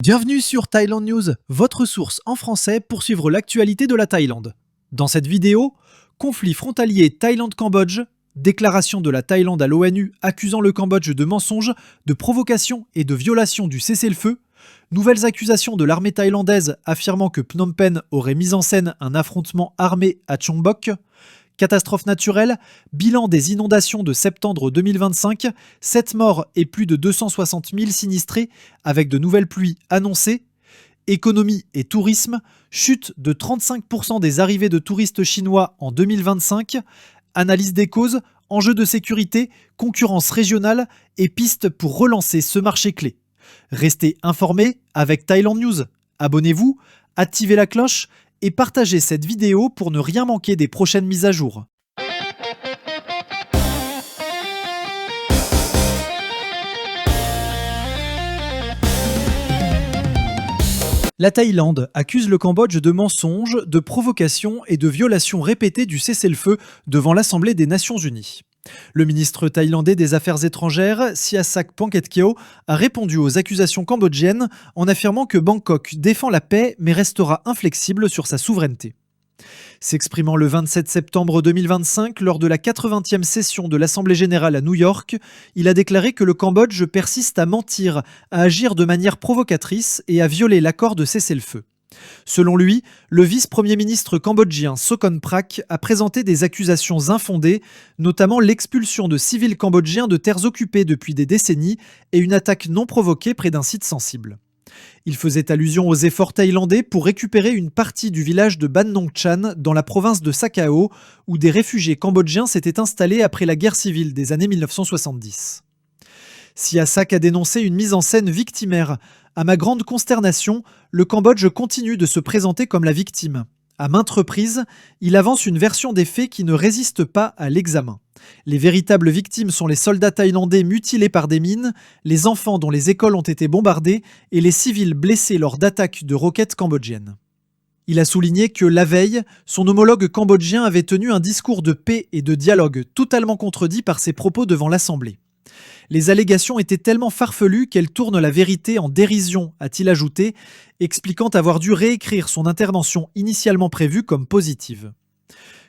Bienvenue sur Thailand News, votre source en français pour suivre l'actualité de la Thaïlande. Dans cette vidéo, conflit frontalier Thaïlande-Cambodge, déclaration de la Thaïlande à l'ONU accusant le Cambodge de mensonges, de provocation et de violation du cessez-le-feu, nouvelles accusations de l'armée thaïlandaise affirmant que Phnom Penh aurait mis en scène un affrontement armé à Chongbok, catastrophe naturelle, bilan des inondations de septembre 2025, 7 morts et plus de 260 000 sinistrés avec de nouvelles pluies annoncées, économie et tourisme, chute de 35% des arrivées de touristes chinois en 2025, analyse des causes, enjeux de sécurité, concurrence régionale et pistes pour relancer ce marché clé. Restez informés avec Thailand News. Abonnez-vous, activez la cloche et partagez cette vidéo pour ne rien manquer des prochaines mises à jour. La Thaïlande accuse le Cambodge de mensonges, de provocations et de violations répétées du cessez-le-feu devant l'Assemblée des Nations Unies. Le ministre thaïlandais des Affaires étrangères, Sihasak Pongketkeo, a répondu aux accusations cambodgiennes en affirmant que Bangkok défend la paix mais restera inflexible sur sa souveraineté. S'exprimant le 27 septembre 2025 lors de la 80e session de l'Assemblée générale à New York, il a déclaré que le Cambodge persiste à mentir, à agir de manière provocatrice et à violer l'accord de cessez-le-feu. Selon lui, le vice-premier ministre cambodgien Sokon Prak a présenté des accusations infondées, notamment l'expulsion de civils cambodgiens de terres occupées depuis des décennies et une attaque non provoquée près d'un site sensible. Il faisait allusion aux efforts thaïlandais pour récupérer une partie du village de Ban Nong Chan dans la province de Sakao, où des réfugiés cambodgiens s'étaient installés après la guerre civile des années 1970. Sihasak a dénoncé une mise en scène victimaire. À ma grande consternation, le Cambodge continue de se présenter comme la victime. À maintes reprises, il avance une version des faits qui ne résiste pas à l'examen. Les véritables victimes sont les soldats thaïlandais mutilés par des mines, les enfants dont les écoles ont été bombardées et les civils blessés lors d'attaques de roquettes cambodgiennes. Il a souligné que la veille, son homologue cambodgien avait tenu un discours de paix et de dialogue totalement contredit par ses propos devant l'Assemblée. Les allégations étaient tellement farfelues qu'elles tournent la vérité en dérision, a-t-il ajouté, expliquant avoir dû réécrire son intervention initialement prévue comme positive.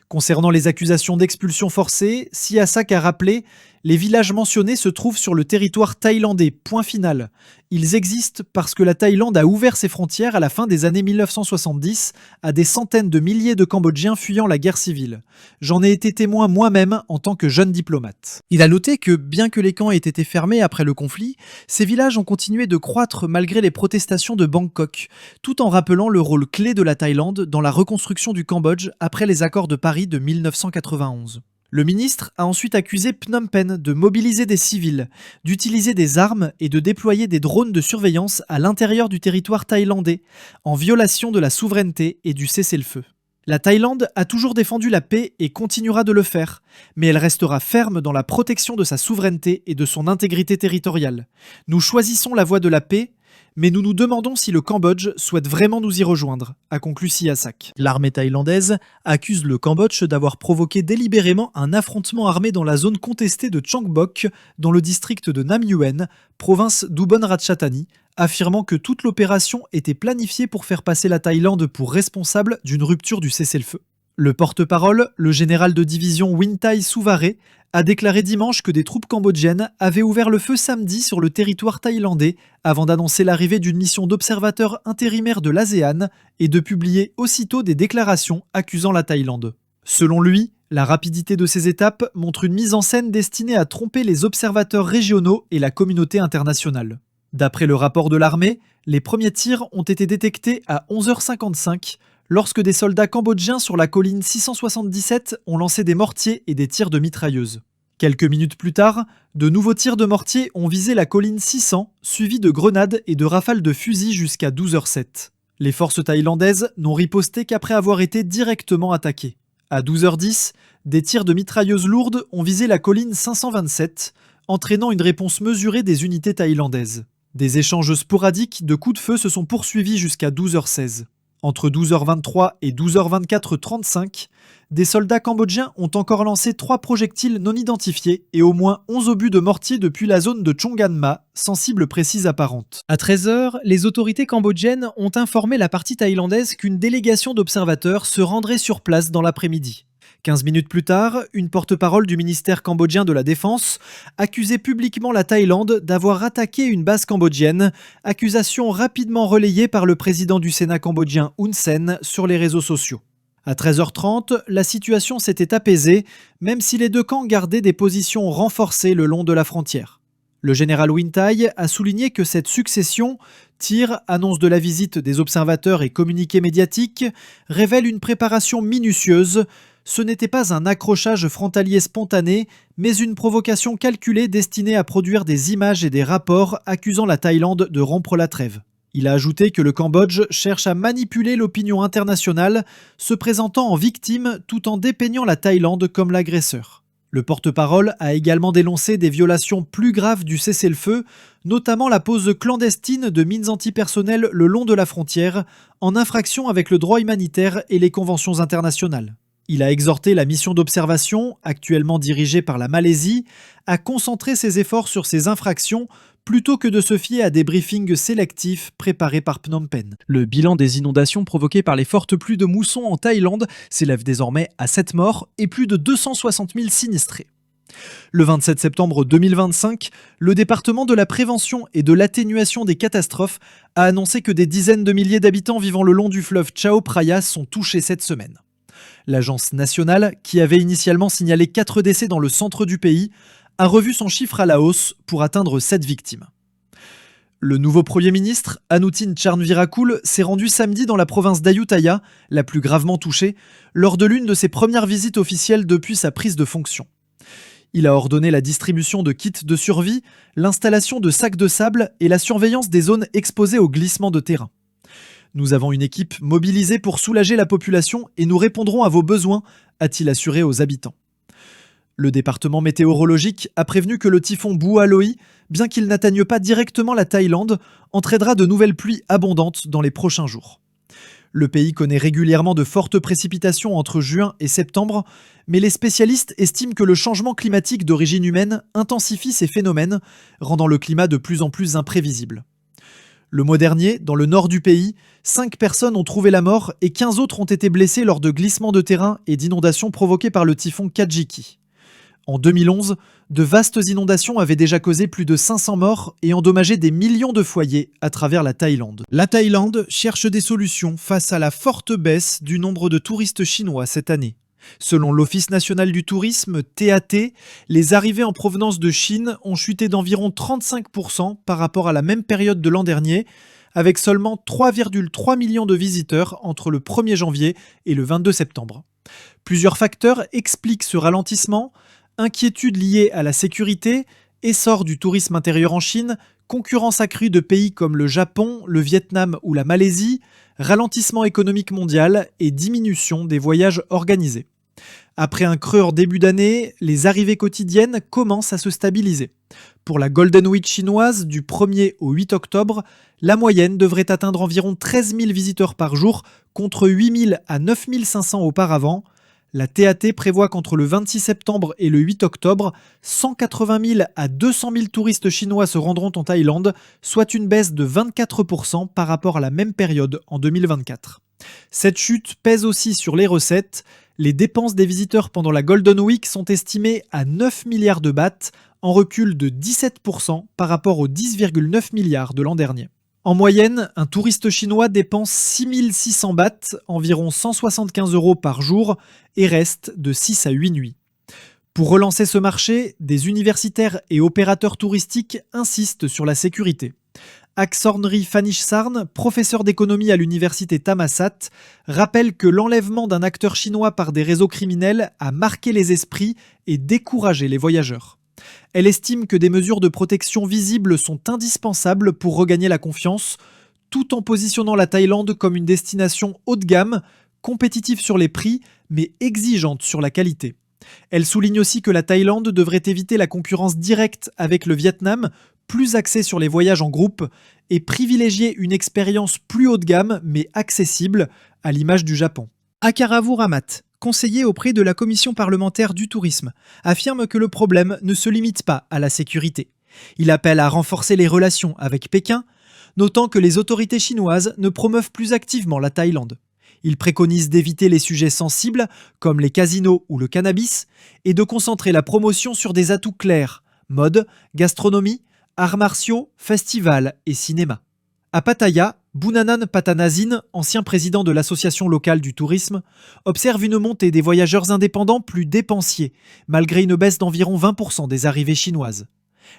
Concernant les accusations d'expulsion forcée, Sihasak a rappelé « Les villages mentionnés se trouvent sur le territoire thaïlandais, point final. Ils existent parce que la Thaïlande a ouvert ses frontières à la fin des années 1970 à des centaines de milliers de Cambodgiens fuyant la guerre civile. J'en ai été témoin moi-même en tant que jeune diplomate. » Il a noté que, bien que les camps aient été fermés après le conflit, ces villages ont continué de croître malgré les protestations de Bangkok, tout en rappelant le rôle clé de la Thaïlande dans la reconstruction du Cambodge après les accords de Paris de 1991. Le ministre a ensuite accusé Phnom Penh de mobiliser des civils, d'utiliser des armes et de déployer des drones de surveillance à l'intérieur du territoire thaïlandais, en violation de la souveraineté et du cessez-le-feu. La Thaïlande a toujours défendu la paix et continuera de le faire, mais elle restera ferme dans la protection de sa souveraineté et de son intégrité territoriale. Nous choisissons la voie de la paix, mais nous nous demandons si le Cambodge souhaite vraiment nous y rejoindre, a conclu Sihasak. L'armée thaïlandaise accuse le Cambodge d'avoir provoqué délibérément un affrontement armé dans la zone contestée de Chongbok, dans le district de Nam Yuen, province d'Ubon Ratchathani, affirmant que toute l'opération était planifiée pour faire passer la Thaïlande pour responsable d'une rupture du cessez-le-feu. Le porte-parole, le général de division Winthai Suvaré, a déclaré dimanche que des troupes cambodgiennes avaient ouvert le feu samedi sur le territoire thaïlandais avant d'annoncer l'arrivée d'une mission d'observateurs intérimaires de l'ASEAN et de publier aussitôt des déclarations accusant la Thaïlande. Selon lui, la rapidité de ces étapes montre une mise en scène destinée à tromper les observateurs régionaux et la communauté internationale. D'après le rapport de l'armée, les premiers tirs ont été détectés à 11h55 lorsque des soldats cambodgiens sur la colline 677 ont lancé des mortiers et des tirs de mitrailleuses. Quelques minutes plus tard, de nouveaux tirs de mortier ont visé la colline 600, suivis de grenades et de rafales de fusils jusqu'à 12h07. Les forces thaïlandaises n'ont riposté qu'après avoir été directement attaquées. À 12h10, des tirs de mitrailleuses lourdes ont visé la colline 527, entraînant une réponse mesurée des unités thaïlandaises. Des échanges sporadiques de coups de feu se sont poursuivis jusqu'à 12h16. Entre 12h23 et 12h24-35, des soldats cambodgiens ont encore lancé 3 projectiles non identifiés et au moins 11 obus de mortier depuis la zone de Chonganma, sans cible précise apparente. À 13h, les autorités cambodgiennes ont informé la partie thaïlandaise qu'une délégation d'observateurs se rendrait sur place dans l'après-midi. 15 minutes plus tard, une porte-parole du ministère cambodgien de la Défense accusait publiquement la Thaïlande d'avoir attaqué une base cambodgienne, accusation rapidement relayée par le président du Sénat cambodgien Hun Sen sur les réseaux sociaux. À 13h30, la situation s'était apaisée, même si les deux camps gardaient des positions renforcées le long de la frontière. Le général Win Tai a souligné que cette succession, tirs, annonce de la visite des observateurs et communiqués médiatiques, révèle une préparation minutieuse. Ce n'était pas un accrochage frontalier spontané, mais une provocation calculée destinée à produire des images et des rapports accusant la Thaïlande de rompre la trêve. Il a ajouté que le Cambodge cherche à manipuler l'opinion internationale, se présentant en victime tout en dépeignant la Thaïlande comme l'agresseur. Le porte-parole a également dénoncé des violations plus graves du cessez-le-feu, notamment la pose clandestine de mines antipersonnelles le long de la frontière, en infraction avec le droit humanitaire et les conventions internationales. Il a exhorté la mission d'observation, actuellement dirigée par la Malaisie, à concentrer ses efforts sur ces infractions plutôt que de se fier à des briefings sélectifs préparés par Phnom Penh. Le bilan des inondations provoquées par les fortes pluies de mousson en Thaïlande s'élève désormais à 7 morts et plus de 260 000 sinistrés. Le 27 septembre 2025, le département de la prévention et de l'atténuation des catastrophes a annoncé que des dizaines de milliers d'habitants vivant le long du fleuve Chao Phraya sont touchés cette semaine. L'agence nationale, qui avait initialement signalé 4 décès dans le centre du pays, a revu son chiffre à la hausse pour atteindre 7 victimes. Le nouveau Premier ministre, Anutin Charnvirakul, s'est rendu samedi dans la province d'Ayutthaya, la plus gravement touchée, lors de l'une de ses premières visites officielles depuis sa prise de fonction. Il a ordonné la distribution de kits de survie, l'installation de sacs de sable et la surveillance des zones exposées au glissement de terrain. Nous avons une équipe mobilisée pour soulager la population et nous répondrons à vos besoins, a-t-il assuré aux habitants. Le département météorologique a prévenu que le typhon Bualoi, bien qu'il n'atteigne pas directement la Thaïlande, entraînera de nouvelles pluies abondantes dans les prochains jours. Le pays connaît régulièrement de fortes précipitations entre juin et septembre, mais les spécialistes estiment que le changement climatique d'origine humaine intensifie ces phénomènes, rendant le climat de plus en plus imprévisible. Le mois dernier, dans le nord du pays, 5 personnes ont trouvé la mort et 15 autres ont été blessées lors de glissements de terrain et d'inondations provoquées par le typhon Kajiki. En 2011, de vastes inondations avaient déjà causé plus de 500 morts et endommagé des millions de foyers à travers la Thaïlande. La Thaïlande cherche des solutions face à la forte baisse du nombre de touristes chinois cette année. Selon l'Office national du tourisme, TAT, les arrivées en provenance de Chine ont chuté d'environ 35% par rapport à la même période de l'an dernier, avec seulement 3,3 millions de visiteurs entre le 1er janvier et le 22 septembre. Plusieurs facteurs expliquent ce ralentissement: inquiétudes liées à la sécurité, essor du tourisme intérieur en Chine, concurrence accrue de pays comme le Japon, le Vietnam ou la Malaisie, ralentissement économique mondial et diminution des voyages organisés. Après un creux en début d'année, les arrivées quotidiennes commencent à se stabiliser. Pour la Golden Week chinoise, du 1er au 8 octobre, la moyenne devrait atteindre environ 13 000 visiteurs par jour, contre 8 000 à 9 500 auparavant. La TAT prévoit qu'entre le 26 septembre et le 8 octobre, 180 000 à 200 000 touristes chinois se rendront en Thaïlande, soit une baisse de 24% par rapport à la même période en 2024. Cette chute pèse aussi sur les recettes. Les dépenses des visiteurs pendant la Golden Week sont estimées à 9 milliards de bahts, en recul de 17% par rapport aux 10,9 milliards de l'an dernier. En moyenne, un touriste chinois dépense 6 600 bahts, environ 175 € par jour, et reste de 6 à 8 nuits. Pour relancer ce marché, des universitaires et opérateurs touristiques insistent sur la sécurité. Aksornri Fanishsarn, professeur d'économie à l'université Thammasat, rappelle que l'enlèvement d'un acteur chinois par des réseaux criminels a marqué les esprits et découragé les voyageurs. Elle estime que des mesures de protection visibles sont indispensables pour regagner la confiance, tout en positionnant la Thaïlande comme une destination haut de gamme, compétitive sur les prix, mais exigeante sur la qualité. Elle souligne aussi que la Thaïlande devrait éviter la concurrence directe avec le Vietnam, plus axée sur les voyages en groupe et privilégier une expérience plus haut de gamme mais accessible, à l'image du Japon. Akaravu Ramat, conseiller auprès de la commission parlementaire du tourisme, affirme que le problème ne se limite pas à la sécurité. Il appelle à renforcer les relations avec Pékin, notant que les autorités chinoises ne promeuvent plus activement la Thaïlande. Il préconise d'éviter les sujets sensibles, comme les casinos ou le cannabis, et de concentrer la promotion sur des atouts clairs, mode, gastronomie, arts martiaux, festivals et cinéma. À Pattaya, Bunanan Patanazin, ancien président de l'association locale du tourisme, observe une montée des voyageurs indépendants plus dépensiers, malgré une baisse d'environ 20% des arrivées chinoises.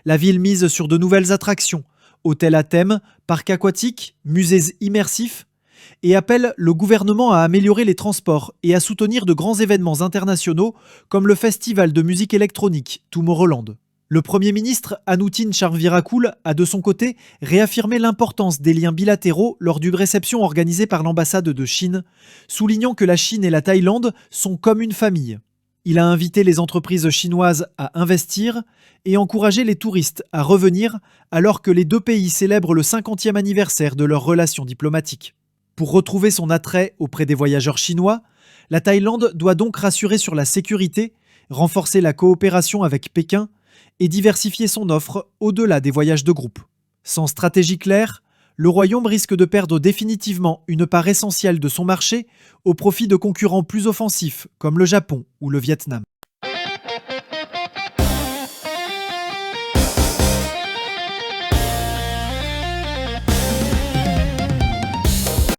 La ville mise sur de nouvelles attractions, hôtels à thème, parcs aquatiques, musées immersifs, et appelle le gouvernement à améliorer les transports et à soutenir de grands événements internationaux comme le festival de musique électronique Tomorrowland. Le Premier ministre Anutin Charnvirakul a de son côté réaffirmé l'importance des liens bilatéraux lors d'une réception organisée par l'ambassade de Chine, soulignant que la Chine et la Thaïlande sont comme une famille. Il a invité les entreprises chinoises à investir et encouragé les touristes à revenir alors que les deux pays célèbrent le 50e anniversaire de leurs relations diplomatiques. Pour retrouver son attrait auprès des voyageurs chinois, la Thaïlande doit donc rassurer sur la sécurité, renforcer la coopération avec Pékin et diversifier son offre au-delà des voyages de groupe. Sans stratégie claire, le royaume risque de perdre définitivement une part essentielle de son marché au profit de concurrents plus offensifs comme le Japon ou le Vietnam.